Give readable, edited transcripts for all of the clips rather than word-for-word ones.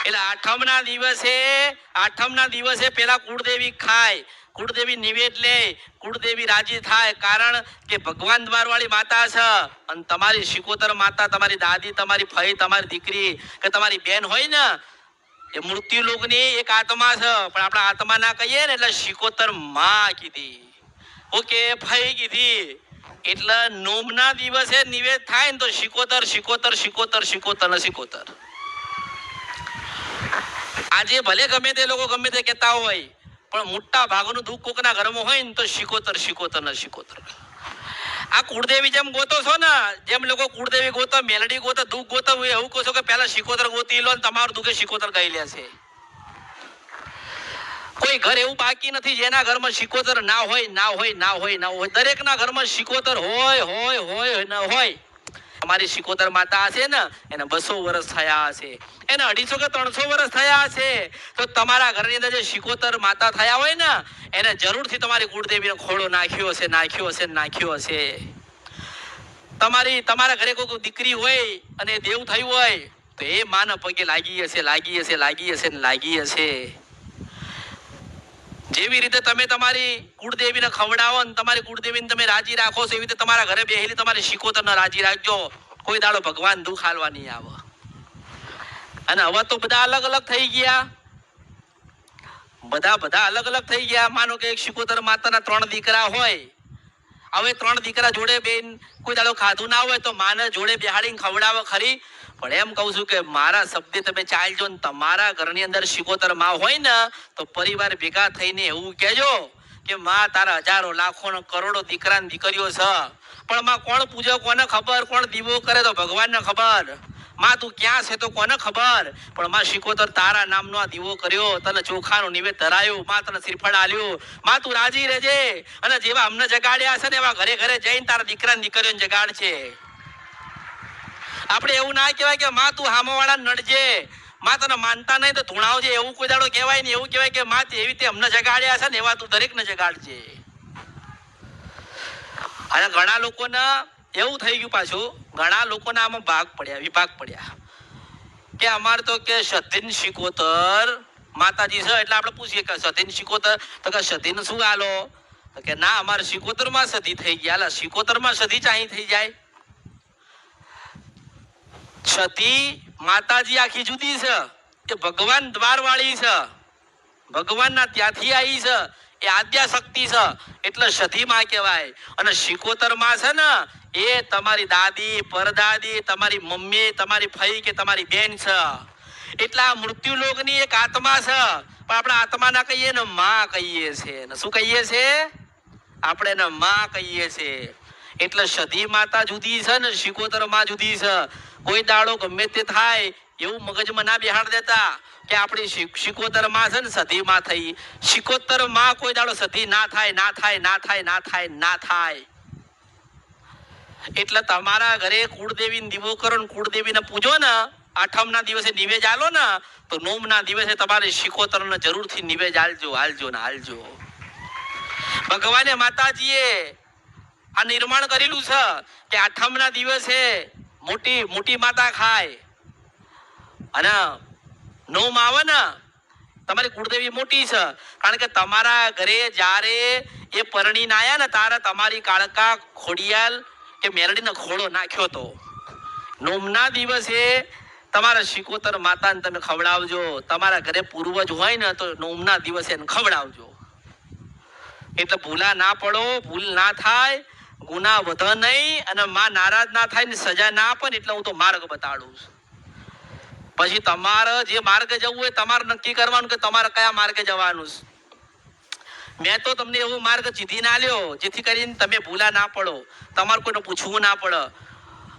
એટલે આઠમના દિવસે પેલા કુળદેવી ખાય, કુળદેવી નિવેદ લે, કુળદેવી રાજી થાય. કારણ કે ભગવાન દ્વારવાળી માતા છે અને તમારી શિકોતર માતા, તમારી દાદી, તમારી ફઈ, તમારી દીકરી કે તમારી બેન હોય ને, એ મૃત્યુ લોકની એક આત્મા છે. પણ આપણા આત્મા ના કહીએ ને એટલે શિકોતર માં કીધી, ઓકે ફઈ કીધી. એટલે નોમના દિવસે નિવેદ થાય ને તો શિકોતર શિકોતર શિકોતર શિકોતર ને શિકોતર. આજે ભલે ગમે તે લોકો ગમે તે કહેતા હોય, પણ મોટા ભાગનું દુઃખ કોકના ઘરમાં હોય ને તો શિકોતર શિકોતર ને શિકોતર. આ કુળદેવી જેમ ગોતો છો ને, જેમ લોકો કુળદેવી ગોતો, મેલડી ગોતો, દુઃખ ગોતો, એવું કહો છો કે પહેલા શિકોતર ગોતી લો ને તમારું દુઃખે શિકોતર કહી લેશે. કોઈ ઘર એવું બાકી નથી જેના ઘરમાં શિકોતર ના હોય, ના હોય, ના હોય, ના હોય. દરેકના ઘરમાં શિકોતર હોય હોય હોય ના હોય. અમારી શિકોતર માતા હશે ને, એને 200 વર્ષ થયા હશે, એને 250 કે 300 વર્ષ થયા હશે, તો તમારા ઘરની અંદર જે શિકોતર માતા થયા હોય ને, એને જરૂરથી તમારી કુળદેવીનો ખોળો નાખ્યો હશે, નાખ્યો હશે, નાખ્યો હશે. તમારા ઘરે કોઈ દીકરી હોય અને દેવ થયું હોય તો એ માના પગે લાગી હશે, લાગી હશે, લાગી હશે, લાગી હશે. જેવી રીતે તમે તમારી કુળદેવીને ખવડાવો ને તમારી કુળદેવીને તમે રાજી રાખો છો, એવી રીતે તમારા ઘરે બેહીને તમારી શિકોતરને રાજી રાખજો. કોઈ દાડો ભગવાન દુઃખ હાલવા નહીં આવે. અને હવે તો બધા અલગ અલગ થઈ ગયા, બધા અલગ અલગ થઈ ગયા. માનો કે એક શિકોતર માતાના 3 દીકરા હોય, હવે 3 દીકરા જોડે બેન કોઈ દાડો ખાધું ના હોય તો માને જોડે બેહાડીને ખવડાવે ખરી. પણ એમ કહું છું કે મારા શબ્દે તમે ચાલજો ને તમારા ઘરની અંદર શિકોતર માં હોય ને તો પરિવાર ભેગા થઈને એવું કહેજો કે માં તારા હજારો લાખો કરોડો દીકરા ને દીકરીઓ છે, પણ માં કોણ પૂજે કોને ખબર, કોણ દીવો કરે તો ભગવાનને ખબર, માં તું ક્યાં છે તો કોને ખબર. પણ માં શિકોતર તારા નામનો આ દીવો કર્યો, તને ચોખાનું નિવેદ ધરાયું, માં તને શ્રીફળ આલ્યું, માં તું રાજી રહેજે. અને જેવા અમને જગાડ્યા છે ને એવા ઘરે ઘરે જઈને તારા દીકરા ને દીકરીઓને જગાડ છે. આપણે એવું ના કહેવાય કે માં તું હામોવાળા નડજે, માં તને માનતા નહીં તો ધૂણાવજે, એવું કોઈ દાડો કહેવાય ને. એવું કહેવાય કે માં એવી રીતે અમને જગાડ્યા છે ને એવા તું દરેકને જગાડજે. અને ઘણા લોકોને એવું થઈ ગયું, પાછું ઘણા લોકોના આમાં વિભાગ પડ્યા કે અમારે તો કે સતીન શિકોતર માતાજી છે એટલે આપણે પૂછીએ કે સતીન શિકોતર, તો કે સતીન શું આલો, કે ના અમારે શિકોતર માં સતી થઈ ગયા. શિકોતર માં સતી ચાહી થઈ જાય? સતી માતાજી આખી જુદી છે, એ ભગવાન દ્વાર વાળી છે, ભગવાનના ત્યાંથી આવી છે, એ આદ્યા શક્તિ છે એટલે સતી માં કહેવાય. અને શિકોતર માં છે ને એ તમારી દાદી, પરદાદી, તમારી મમ્મી, તમારી ફઈ કે તમારી બેન છે. એટલે આ મૃત્યુ લોકની એક આત્મા છે, પણ આપણે આત્મા ના કહીએ ને માં કહીએ છીએ. શું કહીએ છીએ? આપણે એને માં કહીએ છીએ. એટલે સતી માતા જુદી છે ને શિકોતર માં જુદી છે. કોઈ દાડો ગમે તે થાય એવું મગજમાં ના બેહાડ દેતા કે આપણી શિકોતર માં છે ને સતી માં થઈ. શિકોતર માં કોઈ દાડો સતી ના થાય, ના થાય, ના થાય, ના થાય, ના થાય. એટલે તમારા ઘરે કુળદેવીને દીવો કરો ને કુળદેવીને પૂજો ને, આઠમના દિવસે નિવેદ આલો ને, તો નોમના દિવસે તમારે શિકોતરને જરૂરથી નિવેદ આલજો, આલજો ને આલજો. ભગવાને માતાજીએ આ નિર્માણ કરેલું છે કે આઠમના દિવસે મોટી માતા ખાય અને નોમ આવે ને તમારી કુળદેવી મોટી છે. કારણ કે તમારા ઘરે જ્યારે એ પરણીને આયા ને તારે તમારી કાળકા ખોડિયાલ કે મેરડીનો ખોળો નાખ્યો તો. નોમના દિવસે તમારા શિકોતર માતાને તમે ખવડાવજો. તમારા ઘરે પૂર્વજ હોય ને તો નોમના દિવસે એને ખવડાવજો. એટલે ભૂલા ના પડો, ભૂલ ના થાય, ગુના વધે નહીં અને માં નારાજ ના થાય ને સજા ના આપે ને એટલે હું તો માર્ગ બતાડું છું. પછી તમારે જે માર્ગે જવું હોય તમારે નક્કી કરવાનું કે તમારે કયા માર્ગે જવાનું છે. મેં તો તમને એવો માર્ગ ચીધી ના લ્યો જેથી કરીને તમે ભૂલા ના પડો, તમારે કોઈને પૂછવું ના પડે.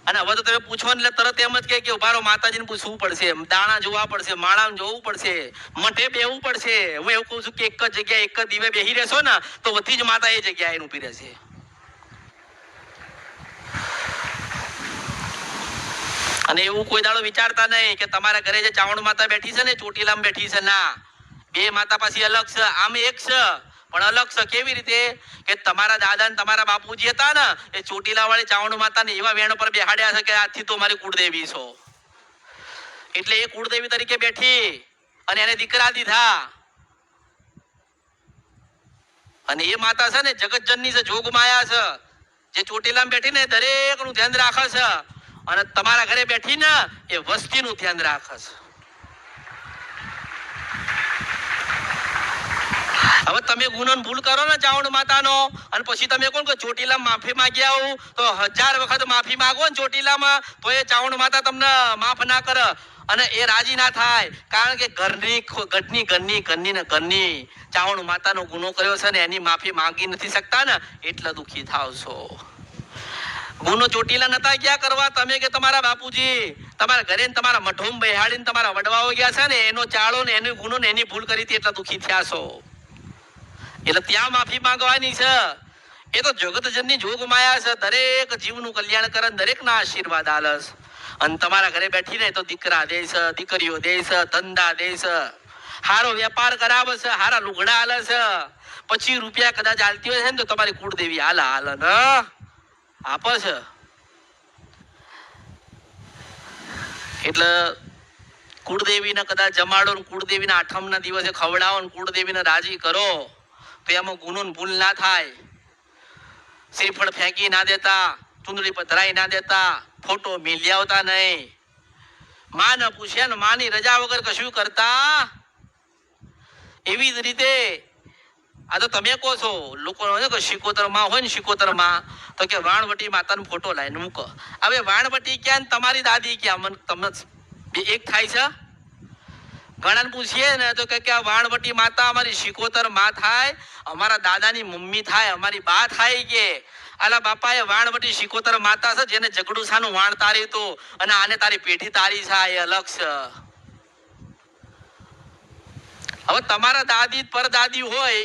અને હવે તો તમે પૂછો ને એટલે તરત એમ જ કે ઉભારો માતાજીને પૂછવું પડશે, દાણા જોવા પડશે, માળા જોવું પડશે, મઠે બેહવું પડશે. હું એવું કહું છું કે એક જ જગ્યાએ એક જ દીવે બેહી રહેશો ને તો બધી જ માતા એ જગ્યાએ ઊભી રહેશે. અને એવું કોઈ દાડો વિચારતા નહીં કે તમારા ઘરે જે ચાવણ માતા બેઠી છે ને ચોટીલામાં બેઠી છે, ના, બે માતા પાછી અલગ છે, આમ એક છે પણ અલગ છે. કેવી રીતે કે તમારા દાદા ને તમારા બાપુજી હતા ને એ ચોટીલા વાળી ચાવણ માતા ને એવા વેણ પર બેહાડ્યા છે કે આજથી તો મારી કુળદેવી છો. એટલે એ કુળદેવી તરીકે બેઠી અને એને દીકરા દીધા. અને એ માતા છે ને જગતજનની છે, જોગમાયા છે, જે ચોટીલામાં બેઠી ને દરેક નું ધ્યાન રાખે છે અને તમારા ઘરે બેઠી ને એ વસ્તીનું ધ્યાન રાખે છે. હવે તમે ગુનો ભૂલ કરો ને ચાવણ માતાનો અને પછી તમે કોણ કે ચોટીલા માફી માંગ્યા આવું તો 1000 વખત માફી માંગો ને ચોટીલામાં તો એ ચાવણ માતા તમને માફ ના કરે અને એ રાજી ના થાય. કારણ કે ઘરની ચાવણ માતાનો ગુનો કર્યો છે ને એની માફી માંગી નથી શકતા ને એટલે દુખી થાવ છો. ગુનો ચોટીલા નતા ક્યાં કરવા તમે કે તમારા બાપુજી તમારા ઘરે તમારા મઠોમ બેહાડીને તમારા વડવાઓ ગયા છે ને એનો ચાળો ને એનો ગુનો ને એની ભૂલ કરી હતી એટલે દુખી થયા છો. એટલે ત્યાં માફી માંગવાની છે. એ તો જગતજનની જોગ માયા છે, દરેક જીવનું કલ્યાણ કરે, દરેકના આશીર્વાદ આલસ. અને તમારા ઘરે બેઠીને તો દીકરા દે છે, દીકરીઓ દે છે, ધંધા દે છે, હારો વેપાર કરાવે છે, હારા લુગડા આલે છે. 25 રૂપિયા કદાચ આલતી હોય છે ને તો તમારી કુળદેવી હાલ ને આપે છે. એટલે કુળદેવીને કદાચ જમાડો ને કુળદેવીના આઠમના દિવસે ખવડાવો ને કુળદેવીને રાજી કરો તો એમાં ગુનો ભૂલ ના થાય. શ્રીફળ ફેંકી ના દેતા, ચુંદડી પધરાઈ ના દેતા, ફોટો મિલી આવતા નહીં, માં ને પૂછ્યા ને માની રજા વગર કશું કરતા. એવી જ રીતે આ તો તમે કહો છો લોકો કે શિકોતર માં હોય ને શિકોતર માં તો કે વાણવટી માતાનો ફોટો લાઈને મૂકો. હવે વાણવટી ક્યાં તમારી દાદી ક્યાં? મને તમને એક થાય છે. ઘણાને પૂછીએ ને તો કે આ વાણવટી માતા અમારી શિકોતર માં થાય, અમારા દાદાની મમ્મી થાય, અમારી બા થાય કે આલા બાપા એ વાણવટી શિકોતર માતા છે જેને જગડુસાનું વાણ તારી હતું અને આને તારી પેઢી તારી છે એ અલગ છે. હવે તમારા દાદી પરદાદી હોય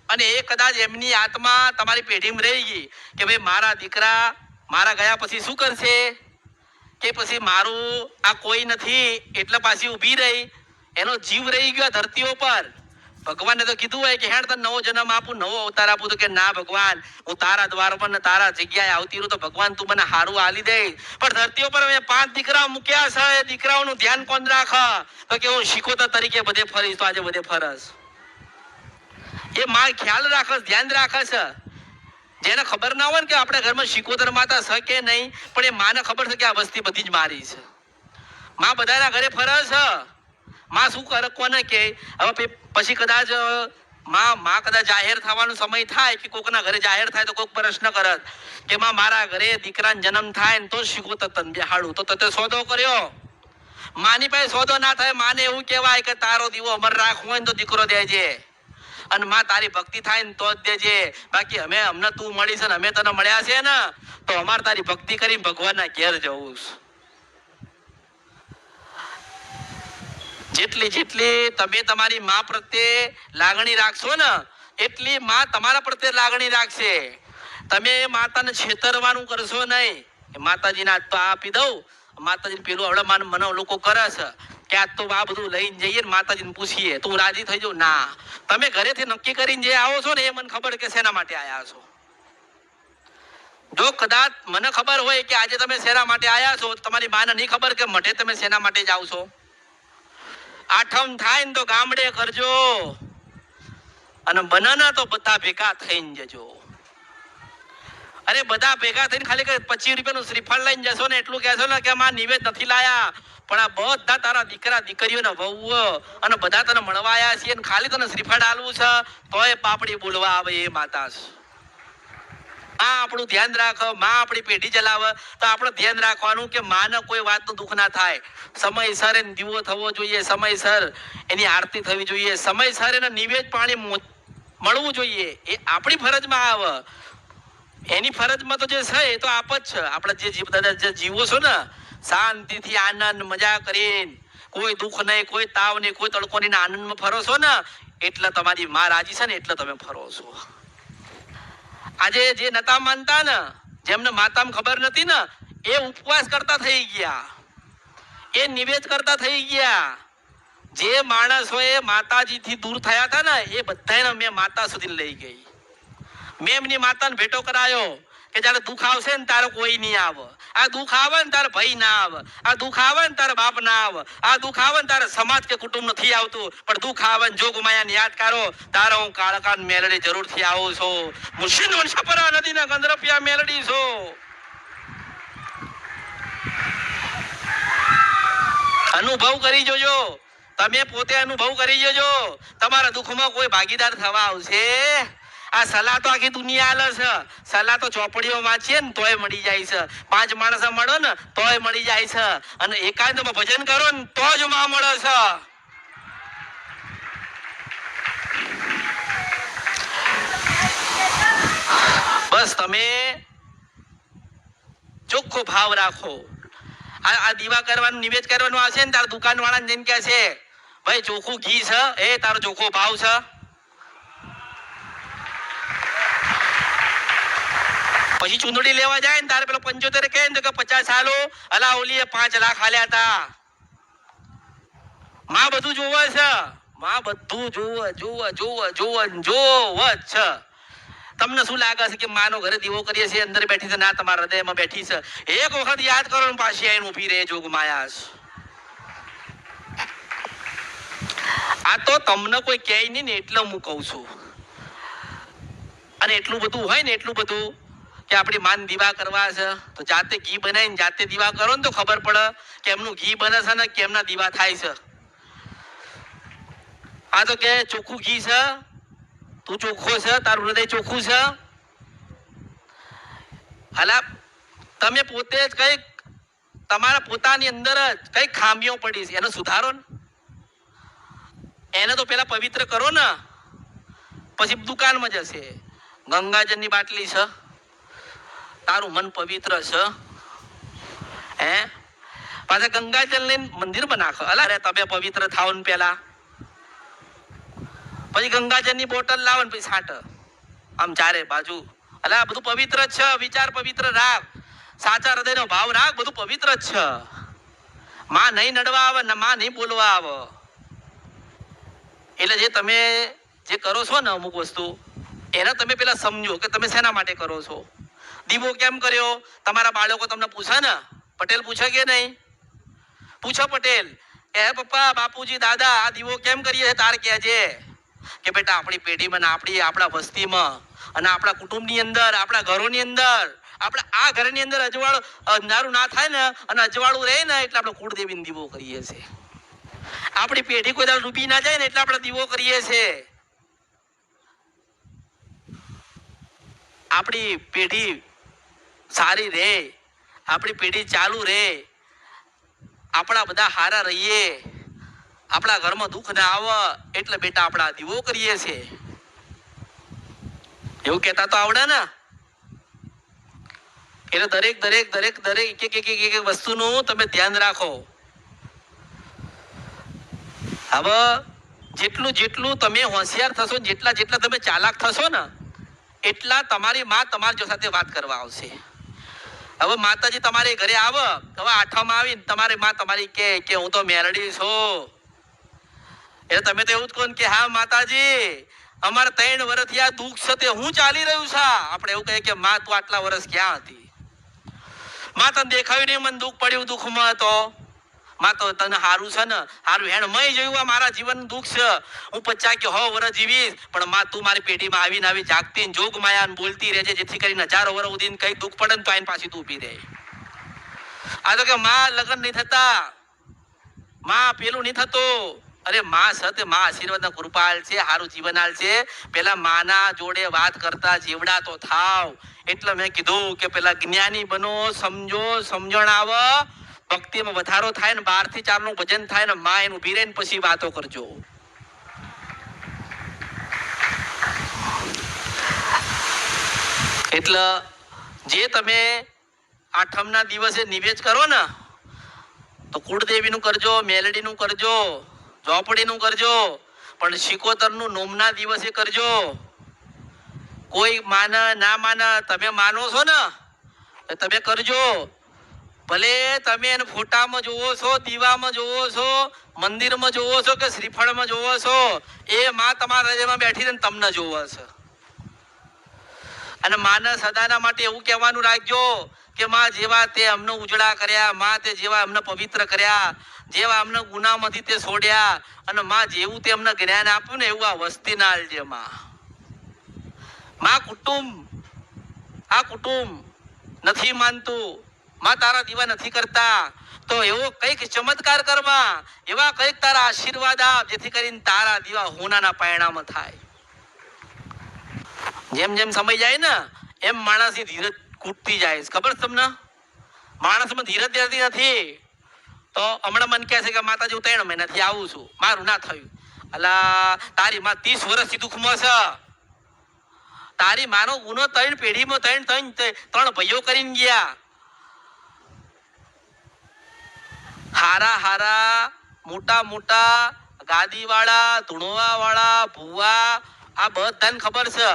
અને એ કદાચ એમની આત્મા તમારી પેઢીમાં રહી ગઈ કે ભાઈ મારા દીકરા મારા ગયા પછી શું કરશે કે પછી મારું આ કોઈ નથી એટલે પાછી ઊભી રહી, એનો જીવ રહી ગયો ધરતીઓ પર. ભગવાને તો કીધું હોય કે હેડ તને નવો જન્મ આપું, નવો અવતાર આપું, તો કે ના ભગવાન હું તારા દ્વાર પર ને તારા જગ્યાએ આવતી રહું તો ભગવાન તું મને હારું આલી દે. પણ ધરતીઓ પર મેં 5 દીકરા મૂક્યા છે, એ દીકરાઓનું ધ્યાન કોણ રાખે? તો કે હું શિકોતર તરીકે બધે ફરીશ તો આજે બધે ફરસ. એ માં ખ્યાલ રાખે, ધ્યાન રાખે છે. જેને ખબર ના હોય ને કે આપણે ઘરમાં શિકોતર માતા છે કે નહીં, પણ એ માને ખબર છે કે આ વસ્તી બધી જ મારી છે. માં બધાના ઘરે ફરે છે. માં શું કરે કોને કે હવે પછી કદાચ માં કદાચ જાહેર થવાનો સમય થાય કે કોકના ઘરે જાહેર થાય તો કોક પ્રશ્ન કરે કે માં મારા ઘરે દીકરાનો જન્મ થાય ને તો શિકોતર તને બેહાડું, તો તે સોદો કર્યો. માની પાસે સોદો ના થાય, માને એવું કહેવાય કે તારો દીવો અમર રાખવો હોય ને તો દીકરો દેજે અને માં તારી ભક્તિ થાય ને તો જ દેજે. બાકી અમને તું મળી છે ને અમે તને મળ્યા છે ને તો અમારે તારી ભક્તિ કરી ભગવાનના ઘેર જવું છે. જેટલી તમે તમારી માં પ્રત્યે લાગણી રાખશો ને એટલી માં તમારા પ્રત્યે લાગણી રાખશે. તમે માતાને છેતરવાનું કરશો નહીં. માતાજીને આજ તો આપી દઉં, માતાજીને પેલું આવડે મને લોકો કરે છે કે આજ તો આ બધું લઈને જઈએ ને માતાજીને પૂછીએ તું રાજી થઈ જાવ. ના, તમે ઘરેથી નક્કી કરીને જે આવો છો ને એ મને ખબર કે શેના માટે આયા છો. જો કદાચ મને ખબર હોય કે આજે તમે શેના માટે આયા છો, તમારી માને નહીં ખબર કે મઢે તમે શેના માટે જાવ છો. આઠમ થાય ને તો ગામડે કરજો અને બનાના તો બધા ભેગા થઈને જજો. અરે બધા ભેગા થઈને ખાલી 25 રૂપિયાનું શ્રીફળ લઈને જશો ને એટલું કહેશો ને કે માં નિવેદ નથી લાયા, પણ આ બધા તારા દીકરા દીકરીઓને વહુઓ અને બધા તને મળવા આવ્યા છીએ ને ખાલી તને શ્રીફળ આલવું છે તોય પાપડી બોલવા આવે એ માતા છે. માં આપણું ધ્યાન રાખો, માં આપણી પેઢી ચલાવે તો આપણે ધ્યાન રાખવાનું કે માને કોઈ વાતનું દુઃખ ના થાય. સમયસર એને દીવો થવો જોઈએ, સમયસર એની આરતી થવી જોઈએ, સમયસર એને નિવેદ પાણી મળવું જોઈએ. એ આપણી ફરજમાં આવે. એની ફરજમાં તો જે છે એ તો આપ જ છે. આપણે જે જીવો છો ને શાંતિથી આનંદ મજા કરીને કોઈ દુઃખ નહીં, કોઈ તાવ નહીં, કોઈ તડકો નહીં, આનંદમાં ફરો છો ને એટલે તમારી માં રાજી છે ને એટલે તમે ફરો છો. આજે જે નતા માનતા ને, જેમને માતામાં ખબર નથી ને, એ ઉપવાસ કરતા થઈ ગયા, એ નિવેદ કરતા થઈ ગયા. જે માણસોએ માતાજીથી દૂર થયા હતા ને એ બધાને મેં માતા સુધી લઈ ગઈ. મેં એમની માતાને ભેટો કરાયો કે જયારે દુઃખ આવશે ને તારો કોઈ નહીં આવે. આ દુઃખ આવે ને તારે ભાઈ ના આવે, આ દુઃખ આવે ને તારે બાપ ના આવે, આ દુઃખ આવે ને તારે સમાજ કે કુટુંબ નથી આવતું, પણ દુઃખ આવે ને જોગમાયાને યાદ કરો તારો હું કાળકાન મેલડી જરૂરથી આવું છું. મુશીન વંશપરા નદીના ગંધરપિયા મેલડી છું. અનુભવ કરી જોજો, તમે પોતે અનુભવ કરી જોજો. તમારા દુઃખમાં કોઈ ભાગીદાર થવા આવશે? આ સલાહ તો આખી દુનિયા આલે છે. સલાહ તો ચોપડીઓ વાંચીએ ને તોય મળી જાય છે. 5 માણસ મળો ને તોય મળી જાય છે. અને એકાંતમાં ભજન કરો ને તો જ માં મળે છે. બસ તમે ચોખ્ખો ભાવ રાખો. આ દીવા કરવાનું નિવેદ કરવાનું આવશે ને તાર દુકાન વાળાને જઈને કહે છે ભાઈ ચોખ્ખું ઘી છે, એ તારો ચોખ્ખો ભાવ છે. પછી ચૂંદડી લેવા જાય ને તારે પેલો 75 કહે ને કે 50 હાલો, અલા ઓલીએ 5 લાખ હાલ્યા હતા. માં બધું જોવે છે, માં બધું જોવે છે. તમને શું લાગે છે કે માનો ઘરે દીવો કરીએ છીએ અંદર બેઠી છે? ના, તમારા હૃદયમાં બેઠી છે. એક વખત યાદ કરો ને પાછી આવીને ઊભી રહે જોગમાયા. આ તો તમને કોઈ કહે નહીં ને એટલે હું કહું છું. અને એટલું બધું હોય ને, એટલું બધું કે આપણી માન દીવા કરવા છે તો જાતે ઘી બનાવીને જાતે દીવા કરો ને તો ખબર પડે કે એમનું ઘી બને છે ને કેમના દીવા થાય છે. આ તો કે ચોખ્ખું ઘી છે, તું ચોખ્ખો છે, તારું હૃદય ચોખ્ખું છે. હાલા તમે પોતે જ કઈક તમારા પોતાની અંદર જ કઈક ખામીઓ પડી છે, એને સુધારો ને. એને તો પેલા પવિત્ર કરો ને, પછી દુકાનમાં જશે. ગંગાજળની બાટલી છે, તારું મન પવિત્ર છે, હે પાછા ગંગાજળ લઈને મંદિરમાં નાખો. અલા તમે પવિત્ર થાવ ને પેલા, પછી ગંગાજળની બોટલ લાવો ને પછી છાંટ આમ ચારે બાજુ. અલા બધું પવિત્ર જ છે. વિચાર પવિત્ર રાખ, સાચા હૃદયનો ભાવ રાખ, બધું પવિત્ર જ છે. માં નહીં નડવા આવે ને માં નહીં બોલવા આવે. એટલે જે તમે જે કરો છો ને અમુક વસ્તુ એને તમે પેલા સમજો કે તમે શેના માટે કરો છો. દીવો કેમ કર્યો? તમારા બાળકો તમને પૂછે ને, પટેલ પૂછે કે નહીં? પૂછો પટેલ, એ પપ્પા, બાપુજી, દાદા આ દીવો કેમ કરીએ છે? તાર કહેજે કે બેટા આપણી પેઢીમાં, આપણા વસ્તીમાં અને આપણા કુટુંબની અંદર, આપણા ઘરોની અંદર, આપણા આ ઘરની અંદર અજવાળું અંધારું ના થાય ને અને અજવાળું રહે ને એટલે આપણે કુળદેવીને દીવો કરીએ છીએ. આપણી પેઢી કોઈ દાડો ડૂબી ના જાય ને એટલે આપણે દીવો કરીએ છીએ. આપણી પેઢી સારી રહે, આપણી પેઢી ચાલુ રહે, આપણા બધા હારા રહીએ, આપણા ઘરમાં દુઃખ ના આવે એટલે બેટા આપણા દીવો કરીએ છીએ. એવું કહેતા તો આવડે ને. એટલે દરેક એક વસ્તુનું તમે ધ્યાન રાખો. હવે જેટલું તમે હોશિયાર થશો, જેટલા તમે ચાલાક થશો ને એટલા તમારી માં તમારી સાથે વાત કરવા આવશે. હવે માતાજી તમારી ઘરે આવે, હવે આઠમાં આવીને તમારી માં તમારી કે હું તો મેલડી છું. એટલે તમે તો એવું જ કહો કે હા માતાજી અમારે 3 વર્ષથી આ દુઃખ છે તે હું ચાલી રહ્યું છે. આપણે એવું કહીએ કે માં તું આટલા વર્ષ ક્યાં હતી? માં તને દેખાયું નહીં, મને દુઃખ પડ્યું, દુઃખમાં હતો. માં તો તને હારું છે ને, હારું હેણ મય જોયું આ મારા જીવન દુઃખ છે, હું 50 કે 100 વર્ષ જીવીશ, પણ માં તું મારી પેઢીમાં આવીને આવી જાગતી જોગ માયા બોલતી રહેજે, જેથી કરીને 1000 વર્ષ સુધી કઈ દુઃખ પડે ને તો આઈને પાછી તું ઊભી રહે. આ તો કે માં લગ્ન નહીં થતા, માં પેલું નહીં થતું. અરે માં સત્ય, માં આશીર્વાદ ના કૃપાલ છે, હારું જીવન આલ છે. પેલા માના જોડે વાત કરતા જીવડા તો થાવ. એટલે મેં કીધું કે પેલા જ્ઞાની બનો, સમજો, સમજણ આવે, ભક્તિમાં વધારો થાય ને 12 થી 4 નું ભજન થાય ને માં એનું ઊભી રહે ને પછી વાતો કરજો. એટલે જે તમે આઠમના દિવસે નિવેદ કરો ને તો કુળદેવીનું કરજો, મેલડીનું કરજો, ઝોપડીનું કરજો, પણ શિકોતરનું નોમના દિવસે કરજો. કોઈ માને ના માને, તમે માનો છો ને તમે કરજો. ભલે તમે એને ફોટામાં જોવો છો, દીવામાં જોવો છો, મંદિરમાં જોવો છો કે શ્રીફળમાં જોવો છો, એ માં તમારા હૃદયમાં બેઠી ને તમને જોવે છે. અને માને સદાના માટે એવું કહેવાનું રાખજો કે માં જેવા તે અમને ઉજળા કર્યા, માં તે જેવા અમને પવિત્ર કર્યા, જેવા અમને ગુનામાંથી તે છોડ્યા, અને માં જેવું તે અમને જ્ઞાન આપ્યું ને એવું આ વસ્તી ના આલજે માં. માં આ કુટુંબ નથી માનતું, માં તારા દીવા નથી કરતા, તો એવો કઈક ચમત્કાર કરવા, એવા કઈક તારા આશીર્વાદ આપ જેથી કરીને તારા દીવા હોનાના પરિણામ થાય. જેમ જેમ સમય જાય ને એમ માણસની ધીરજ ખૂટતી જાય. ખબર તમને? માણસમાં ધીરજ રહેતી નથી. તો હમણાં મને કહે છે કે માતાજી હું 3 મહિનાથી આવું છું, મારું ના થયું. અલા તારી માં 30 વર્ષથી દુઃખમાં છે. તારી માનો ગુનો 3 પેઢીમાં 3 ભાઈઓ કરીને ગયા. હારા મોટા ગાદી વાળા, ધૂણવા વાળા, ભુવા, આ બધાને ખબર છે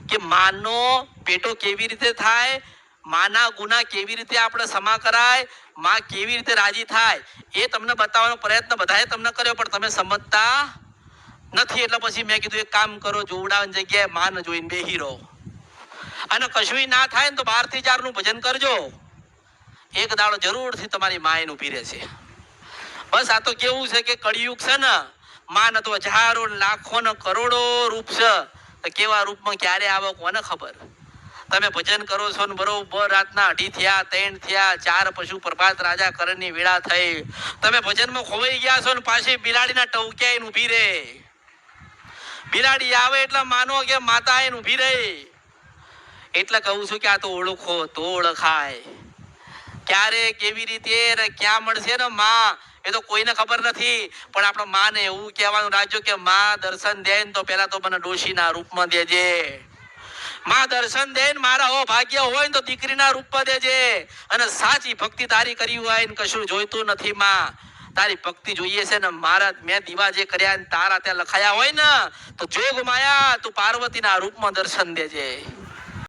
કે માનો પેટો કેવી રીતે થાય, માના ગુના કેવી રીતે આપણે ક્ષમા કરાય, માં કેવી રીતે રાજી થાય, એ તમને બતાવવાનો પ્રયત્ન બધાએ તમને કર્યો, પણ તમે સમજતા નથી. એટલે પછી મેં કીધું એક કામ કરો, જોવડાવવાની જગ્યાએ માન જોઈને બેહી રહો. અને કશું ના થાય ને તો 12 થી 4 નું ભજન કરજો. એક દાડો જરૂરથી તમારી માય નું પીરે છે. બસ આ તો કેવું છે કે કળિયુગ છે ને, માં તો હજારો લાખો ને કરોડો રૂપ છે. તો કેવા રૂપમાં ક્યારે આવો કોને ખબર. તમે ભજન કરો છો ને બરોબર રાતના 2:30 થયા, 3 થયા, 4 પશુ પ્રભાત રાજા કરણની વેળા થઈ, તમે ભજનમાં ખોવાઈ ગયા છો ને પાછી બિલાડીના ટવક્યા ઊભી રે. બિલાડી આવે એટલે માનો કે માતા એને ઊભી રહી. એટલે કહું છું કે આ તો ઓળખો તો ઓળખાય. ક્યારે કેવી રીતે ને ક્યાં મળશે ને માં, એ તો કોઈને ખબર નથી. પણ આપણે માને એવું કહેવાનું રાખજો કે માં દર્શન દે તો પેલા તો મને ડોશીના રૂપમાં દેજે. માં દર્શન દે મારા હો ભાગ્ય હોય ને તો દીકરીના રૂપમાં દેજે. અને સાચી ભક્તિ તારી કરી હોય ને કશું જોઈતું નથી માં, તારી ભક્તિ જોઈએ છે ને મારા મેં દીવા જે કર્યા ને તારા ત્યાં લખાયા હોય ને, તો જોગ માયા તું પાર્વતીના રૂપમાં દર્શન દેજે.